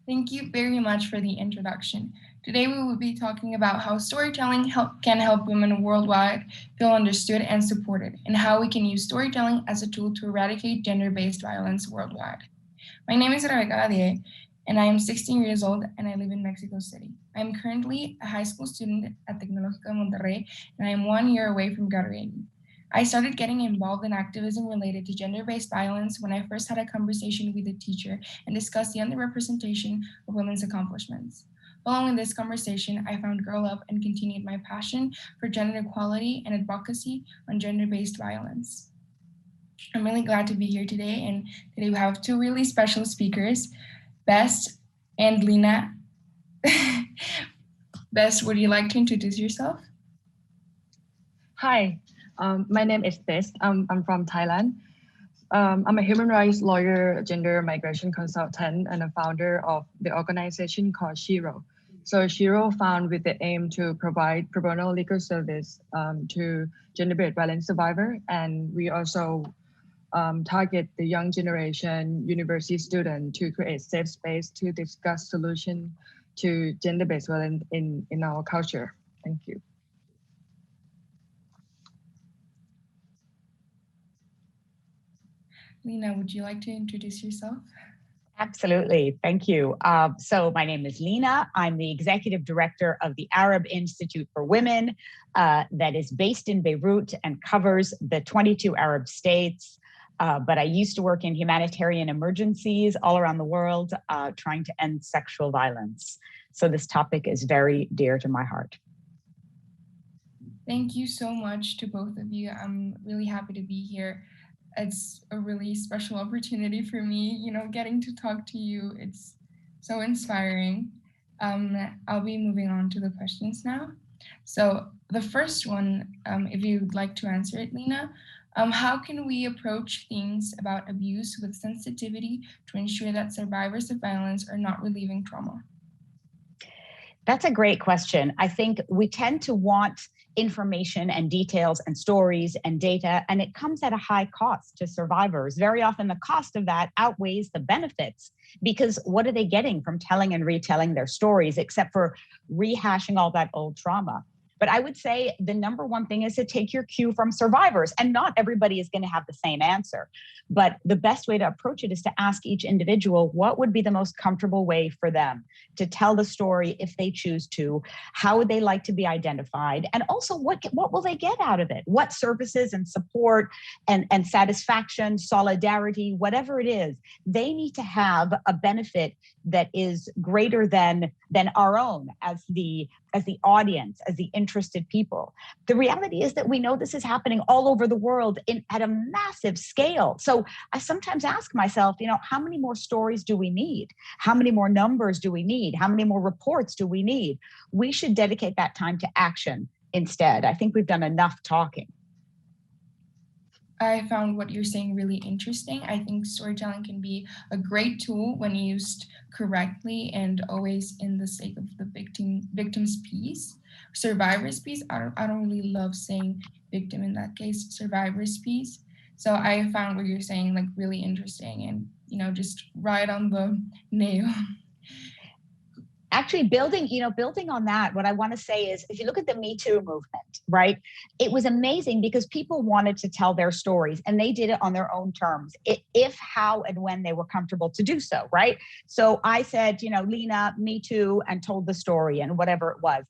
Thank you very much for the introduction. Today we will be talking about how storytelling can help women worldwide feel understood and supported, and how we can use storytelling as a tool to eradicate gender-based violence worldwide. My name is Rebecca, and I am 16 years old and I live in Mexico City. I am currently a high school student at Tecnológico de Monterrey, and I am 1 year away from graduating. I started getting involved in activism related to gender-based violence when I first had a conversation with a teacher and discussed the underrepresentation of women's accomplishments. Following this conversation, I found Girl Up and continued my passion for gender equality and advocacy on gender-based violence. I'm really glad to be here today, and today we have two really special speakers, Best and Lina. Best, would you like to introduce yourself? Hi, my name is Best. I'm from Thailand. I'm a human rights lawyer, gender migration consultant, and a founder of the organization called Shiro. So Shiro found with the aim to provide pro bono legal service to gender-based violence survivors, and we also target the young generation university student to create safe space to discuss solution to gender-based violence in our culture. Thank you. Lina, would you like to introduce yourself? Absolutely, thank you. So my name is Lina. I'm the executive director of the Arab Institute for Women that is based in Beirut and covers the 22 Arab states. But I used to work in humanitarian emergencies all around the world, trying to end sexual violence. So this topic is very dear to my heart. Thank you so much to both of you. I'm really happy to be here. It's a really special opportunity for me, getting to talk to you. It's so inspiring. I'll be moving on to the questions now. So the first one, if you'd like to answer it, Lina, how can we approach things about abuse with sensitivity to ensure that survivors of violence are not reliving trauma? That's a great question. I think we tend to want information and details and stories and data, and it comes at a high cost to survivors. Very often the cost of that outweighs the benefits, because what are they getting from telling and retelling their stories except for rehashing all that old trauma? But I would say the number one thing is to take your cue from survivors, and not everybody is going to have the same answer. But the best way to approach it is to ask each individual what would be the most comfortable way for them to tell the story if they choose to. How would they like to be identified? And also, what will they get out of it? What services and support and satisfaction, solidarity, whatever it is, they need to have a benefit that is greater than our own as the audience, as the interested people. The reality is that we know this is happening all over the world at a massive scale. So I sometimes ask myself, how many more stories do we need? How many more numbers do we need? How many more reports do we need? We should dedicate that time to action instead. I think we've done enough talking. I found what you're saying really interesting. I think storytelling can be a great tool when used correctly and always in the sake of the victim's piece. Survivor's piece, I don't really love saying victim in that case, survivor's piece. So I found what you're saying really interesting and, just right on the nail. Actually, building on that, what I want to say is, if you look at the Me Too movement, right, it was amazing because people wanted to tell their stories and they did it on their own terms, if, how, and when they were comfortable to do so, right? So I said, Lina, Me Too, and told the story and whatever it was.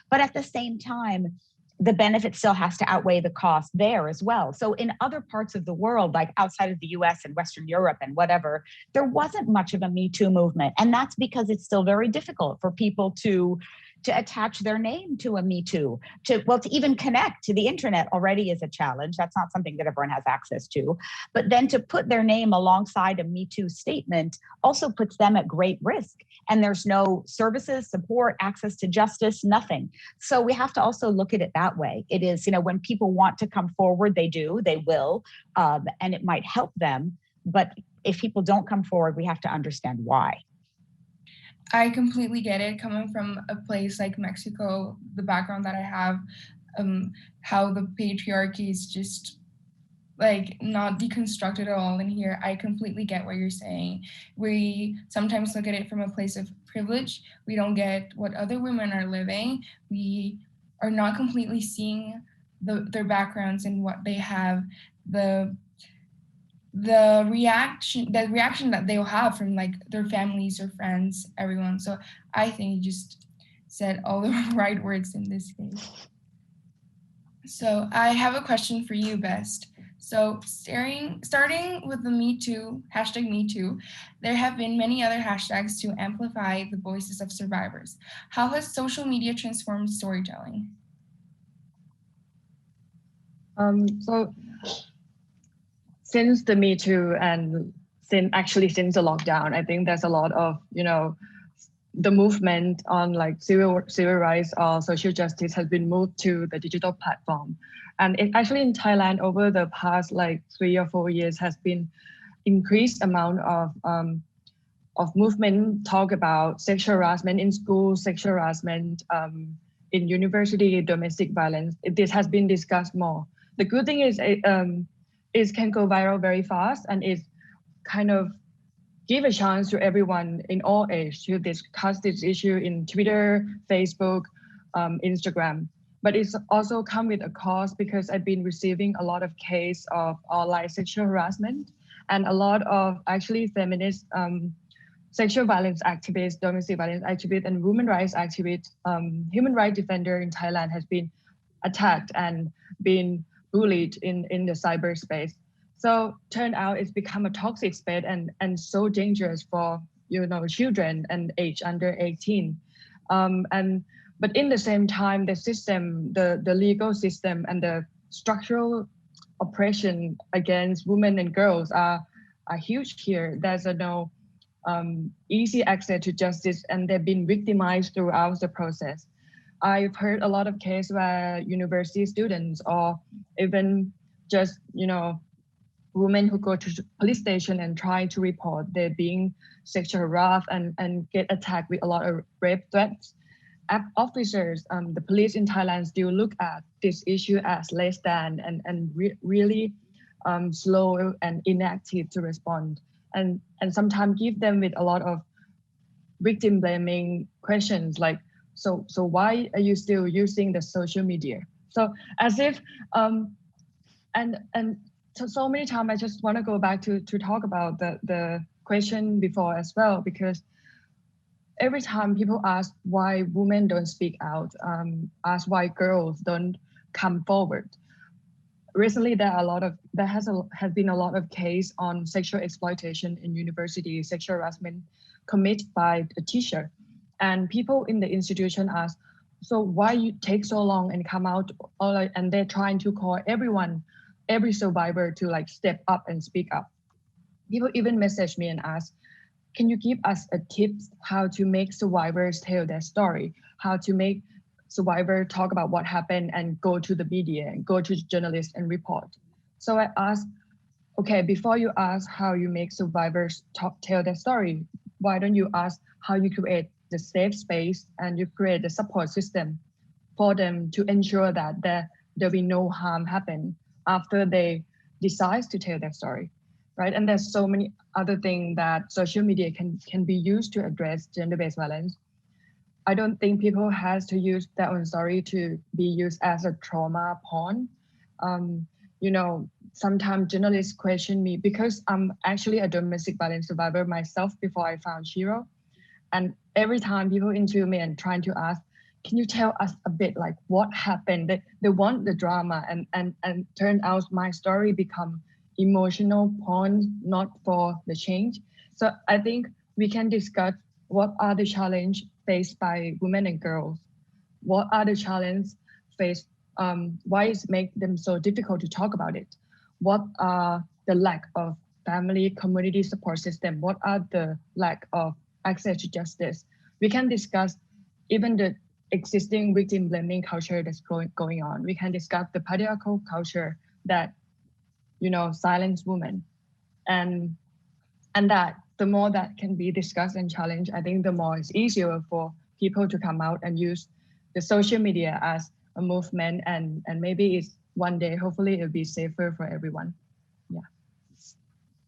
But at the same time, the benefit still has to outweigh the cost there as well. So in other parts of the world, like outside of the US and Western Europe and whatever, there wasn't much of a Me Too movement. And that's because it's still very difficult for people to attach their name to a Me Too, to even connect to the internet already is a challenge. That's not something that everyone has access to. But then to put their name alongside a Me Too statement also puts them at great risk. And there's no services, support, access to justice, nothing. So we have to also look at it that way. It is, when people want to come forward, they will, and it might help them. But if people don't come forward, we have to understand why. I completely get it. Coming from a place like Mexico, the background that I have, how the patriarchy is just like not deconstruct it at all in here. I completely get what you're saying. We sometimes look at it from a place of privilege. We don't get what other women are living. We are not completely seeing their backgrounds and what they have, the reaction that they'll have from like their families or friends, everyone. So I think you just said all the right words in this case. So I have a question for you, Best. So starting with the Me Too, hashtag Me Too, there have been many other hashtags to amplify the voices of survivors. How has social media transformed storytelling? So since the Me Too and since the lockdown, I think there's a lot of, the movement on like civil rights or social justice has been moved to the digital platform. And it actually in Thailand over the past like 3 or 4 years has been increased amount of movement talk about sexual harassment in school, sexual harassment in university, domestic violence. This has been discussed more. The good thing is it can go viral very fast, and it kind of give a chance to everyone in all age to discuss this issue in Twitter, Facebook, Instagram. But it's also come with a cost, because I've been receiving a lot of case of online sexual harassment, and a lot of actually feminist sexual violence activists, domestic violence activists, and women rights activists, human rights defender in Thailand has been attacked and been bullied in the cyberspace. So turned out it's become a toxic space and so dangerous for children and age under 18. But in the same time, the system, the legal system and the structural oppression against women and girls are huge here. There's no easy access to justice, and they've been victimized throughout the process. I've heard a lot of cases where university students or even just, women who go to police station and try to report they're being sexually harassed and get attacked with a lot of rape threats. Officers, the police in Thailand still look at this issue as less than and really slow and inactive to respond, and sometimes give them with a lot of victim blaming questions like, so why are you still using the social media? So as if so many times I just want to go back to talk about the question before as well, because every time people ask why women don't speak out, ask why girls don't come forward. Recently, there has been a lot of case on sexual exploitation in university, sexual harassment committed by a teacher, and people in the institution ask, so why you take so long and come out, and they're trying to call every survivor to like step up and speak up. People even message me and ask, can you give us a tips how to make survivors tell their story, how to make survivor talk about what happened and go to the media and go to journalists and report. So I asked, okay, before you ask how you make survivors tell their story, why don't you ask how you create the safe space and you create the support system for them to ensure that there'll be no harm happen after they decide to tell their story, right? And there's so many other things that social media can be used to address gender-based violence. I don't think people has to use their own story to be used as a trauma porn. Sometimes journalists question me because I'm actually a domestic violence survivor myself before I found Shiro. And every time people interview me and trying to ask, can you tell us a bit like what happened? They want the drama and turned out my story become emotional porn, not for the change. So I think we can discuss what are the challenges faced by women and girls? What are the challenges faced? Why is make them so difficult to talk about it? What are the lack of family, community support system? What are the lack of access to justice? We can discuss even the existing victim blaming culture that's going on. We can discuss the patriarchal culture that silence women, and that the more that can be discussed and challenged, I think the more it's easier for people to come out and use the social media as a movement, and maybe it's one day, hopefully it'll be safer for everyone.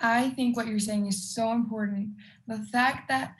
I think what you're saying is so important. The fact that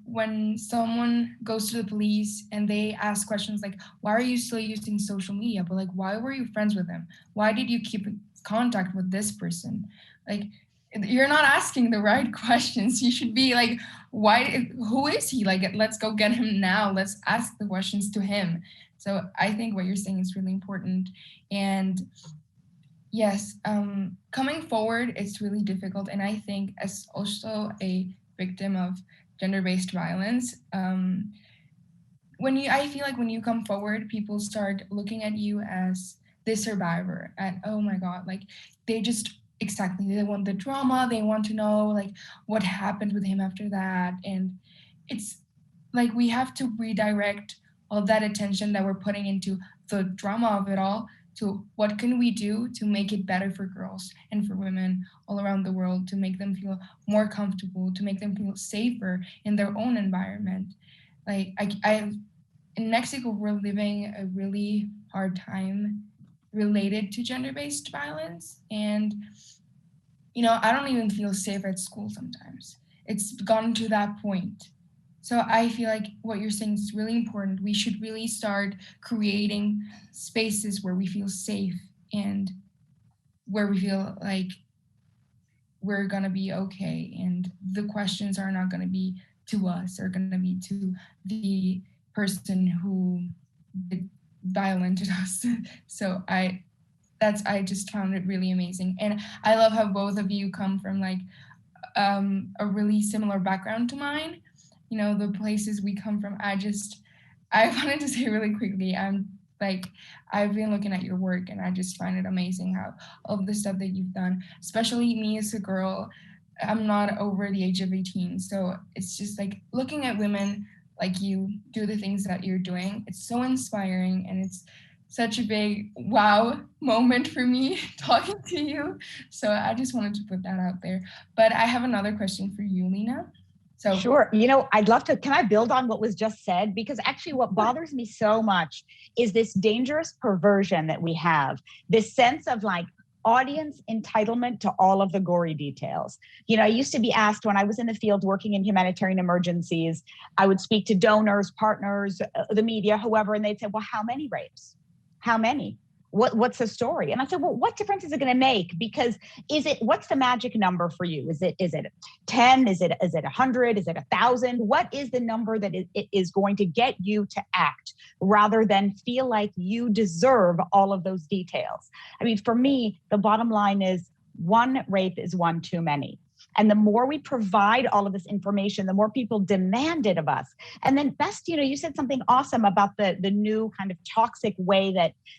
when someone goes to the police and they ask questions like, why are you still using social media? But like, why were you friends with him? Why did you keep in contact with this person? Like, you're not asking the right questions. You should be like, who is he? Like, let's go get him now. Let's ask the questions to him. So I think what you're saying is really important. And yes, coming forward, it's really difficult. And I think as also a victim of gender-based violence, I feel like when you come forward, people start looking at you as the survivor. And oh my God, like they just exactly they want the drama. They want to know like what happened with him after that. And it's like we have to redirect all that attention that we're putting into the drama of it all to what can we do to make it better for girls and for women all around the world, to make them feel more comfortable, to make them feel safer in their own environment. Like I in Mexico, we're living a really hard time related to gender-based violence. And, I don't even feel safe at school sometimes. It's gotten to that point. So I feel like what you're saying is really important. We should really start creating spaces where we feel safe and where we feel like we're going to be okay. And the questions are not going to be to us, they're going to be to the person who violented us. So I just found it really amazing. And I love how both of you come from like a really similar background to mine. The places we come from. I wanted to say really quickly, I've been looking at your work and I just find it amazing how all of the stuff that you've done, especially me as a girl, I'm not over the age of 18. So it's just like looking at women like you do the things that you're doing. It's so inspiring and it's such a big wow moment for me talking to you. So I just wanted to put that out there. But I have another question for you, Lina. So sure. I'd love to, can I build on what was just said? Because actually what bothers me so much is this dangerous perversion that we have, this sense of like audience entitlement to all of the gory details. I used to be asked when I was in the field working in humanitarian emergencies, I would speak to donors, partners, the media, whoever, and they'd say, well, how many rapes? How many? What's the story? And I said, well, what difference is it going to make? Because what's the magic number for you? Is it 10? Is it 100? Is it 1,000? What is the number that is going to get you to act rather than feel like you deserve all of those details? I mean, for me, the bottom line is one rape is one too many. And the more we provide all of this information, the more people demand it of us. And then best, you said something awesome about the new kind of toxic way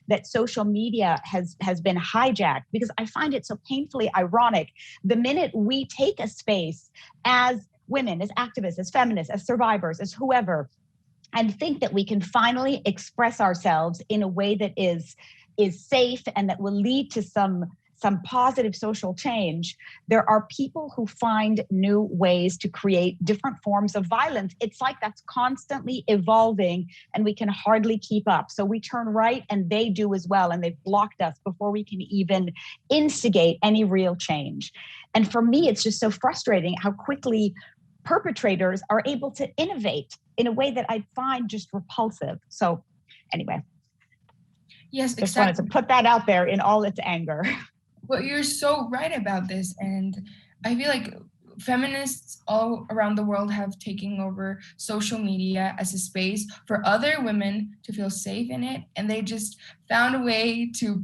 that social media has been hijacked, because I find it so painfully ironic. The minute we take a space as women, as activists, as feminists, as survivors, as whoever, and think that we can finally express ourselves in a way that is safe and that will lead to some positive social change, there are people who find new ways to create different forms of violence. It's like that's constantly evolving and we can hardly keep up. So we turn right and they do as well. And they've blocked us before we can even instigate any real change. And for me, it's just so frustrating how quickly perpetrators are able to innovate in a way that I find just repulsive. So anyway, yes, just exactly. wanted to put that out there in all its anger. Well, you're so right about this. And I feel like feminists all around the world have taken over social media as a space for other women to feel safe in it. And they just found a way to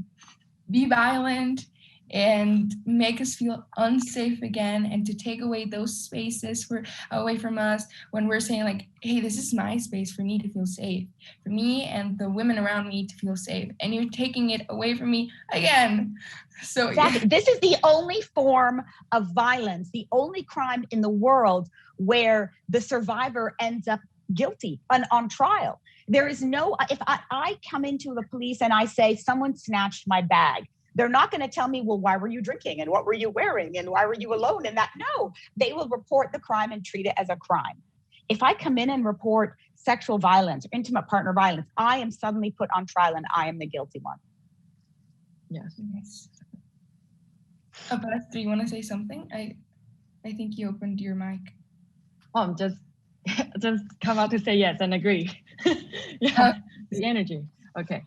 be violent and make us feel unsafe again, and to take away those spaces away from us when we're saying like, hey, this is my space for me to feel safe, for me and the women around me to feel safe, and you're taking it away from me again. So exactly. Yeah. This is the only form of violence, the only crime in the world where the survivor ends up guilty on trial. There is no, if I come into the police and I say someone snatched my bag, they're not going to tell me, well, why were you drinking and what were you wearing and why were you alone in that? No, they will report the crime and treat it as a crime. If I come in and report sexual violence or intimate partner violence, I am suddenly put on trial and I am the guilty one. Yes. Beth, do you want to say something? I think you opened your mic. Just just come out to say yes and agree. Yeah, the energy. Okay.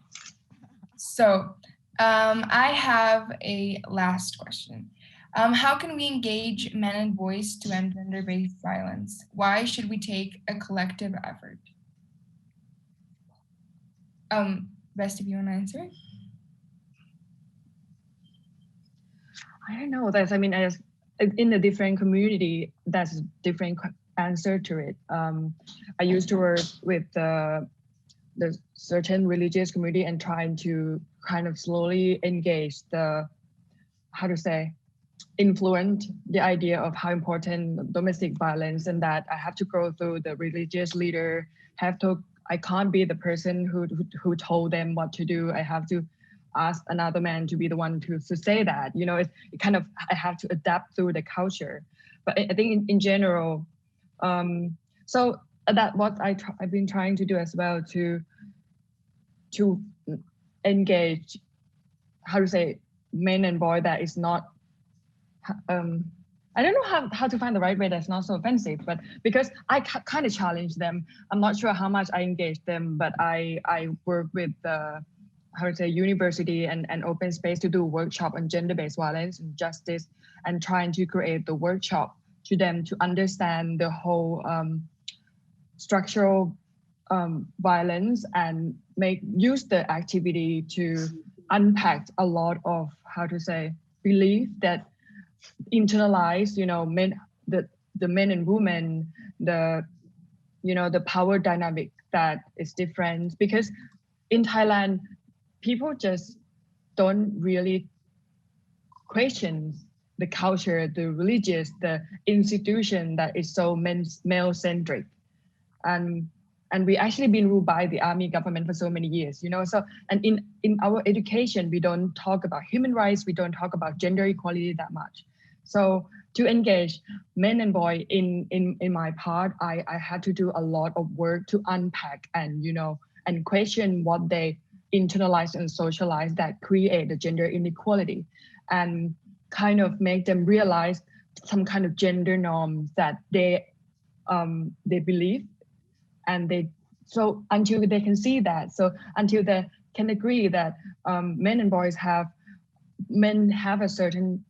So I have a last question. How can we engage men and boys to end gender-based violence? Why should we take a collective effort? Best if you want to answer. I don't know. That's, I mean, as in a different community, that's a different answer to it. I used to work with the certain religious community and trying to kind of slowly engage the, how to say, influence the idea of how important domestic violence, and that I have to go through the religious leader, I can't be the person who told them what to do. I have to ask another man to be the one to say that, you know, it kind of, I have to adapt through the culture. But I think in general, so that what I've been trying to do as well, to engage, how to say, men and boy that is not, I don't know how to find the right way that's not so offensive, but because I kind of challenge them, I'm not sure how much I engage them, but I work with the, how to say, university and open space to do a workshop on gender-based violence and justice, and trying to create the workshop to them to understand the whole structural violence, and use the activity to unpack a lot of, how to say, belief that internalize, you know, the men and women, the, you know, the power dynamic that is different. Because in Thailand, people just don't really question the culture, the religious, the institution that is so male centric. And we actually been ruled by the army government for so many years, you know. So, and in our education, we don't talk about human rights, we don't talk about gender equality that much. So to engage men and boy in my part, I had to do a lot of work to unpack and, you know, and question what they internalize and socialize that create the gender inequality, and kind of make them realize some kind of gender norms that they believe. And so until they can see that, so until they can agree that men and boys men have a certain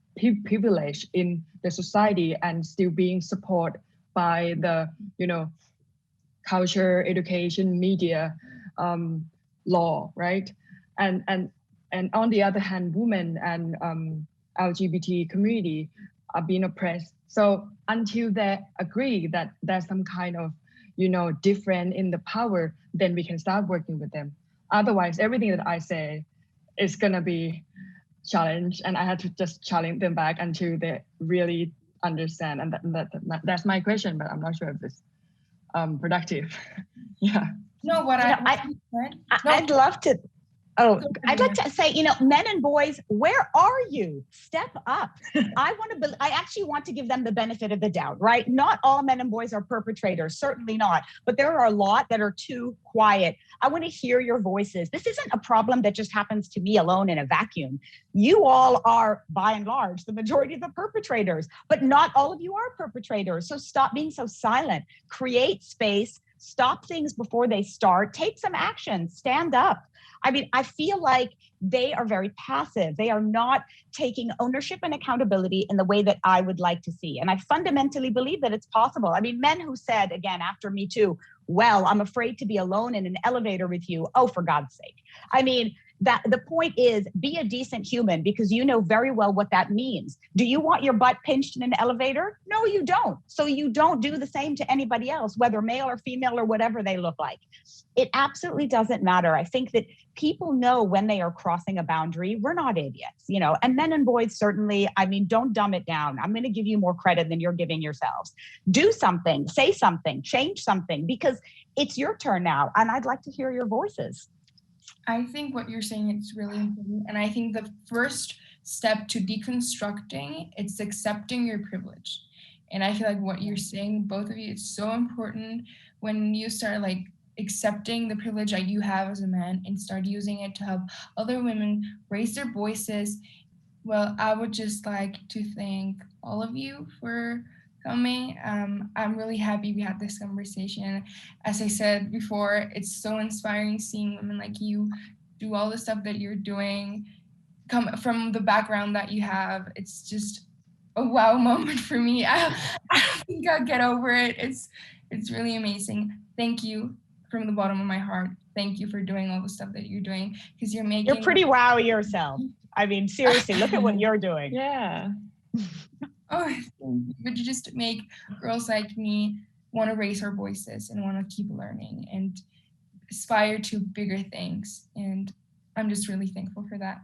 privilege in the society and still being supported by the, you know, culture, education, media, law, right? And on the other hand, women and LGBT community are being oppressed. So until they agree that there's some kind of, you know, different in the power, then we can start working with them. Otherwise, everything that I say is gonna be challenged, and I had to just challenge them back until they really understand. And that's my question, but I'm not sure if it's productive. Yeah. No, what I'd love to. Oh, I'd like to say, you know, men and boys, where are you? Step up. I actually want to give them the benefit of the doubt, right? Not all men and boys are perpetrators, certainly not. But there are a lot that are too quiet. I want to hear your voices. This isn't a problem that just happens to me alone in a vacuum. You all are, by and large, the majority of the perpetrators, but not all of you are perpetrators. So stop being so silent. Create space. Stop things before they start. Take some action. Stand up. I mean, I feel like they are very passive. They are not taking ownership and accountability in the way that I would like to see. And I fundamentally believe that it's possible. I mean, men who said, again, after Me Too, well, I'm afraid to be alone in an elevator with you. Oh, for God's sake. I mean, that the point is, be a decent human, because you know very well what that means. Do you want your butt pinched in an elevator? No, you don't. So you don't do the same to anybody else, whether male or female or whatever they look like. It absolutely doesn't matter. I think that people know when they are crossing a boundary. We're not idiots, you know, and men and boys, certainly. I mean, don't dumb it down. I'm going to give you more credit than you're giving yourselves. Do something, say something, change something, because it's your turn now. And I'd like to hear your voices. I think what you're saying is really important. And I think the first step to deconstructing, it's accepting your privilege. And I feel like what you're saying, both of you, is so important when you start like accepting the privilege that you have as a man and start using it to help other women raise their voices. Well, I would just like to thank all of you for coming. I'm really happy we had this conversation. As I said before, it's so inspiring seeing women like you do all the stuff that you're doing, come from the background that you have. It's just a wow moment for me. I don't think I'll get over it. It's really amazing. Thank you from the bottom of my heart. Thank you for doing all the stuff that you're doing, because you're making. You're pretty wow yourself. I mean, seriously, look at what you're doing. Yeah. Oh, but you just make girls like me want to raise our voices and want to keep learning and aspire to bigger things. And I'm just really thankful for that.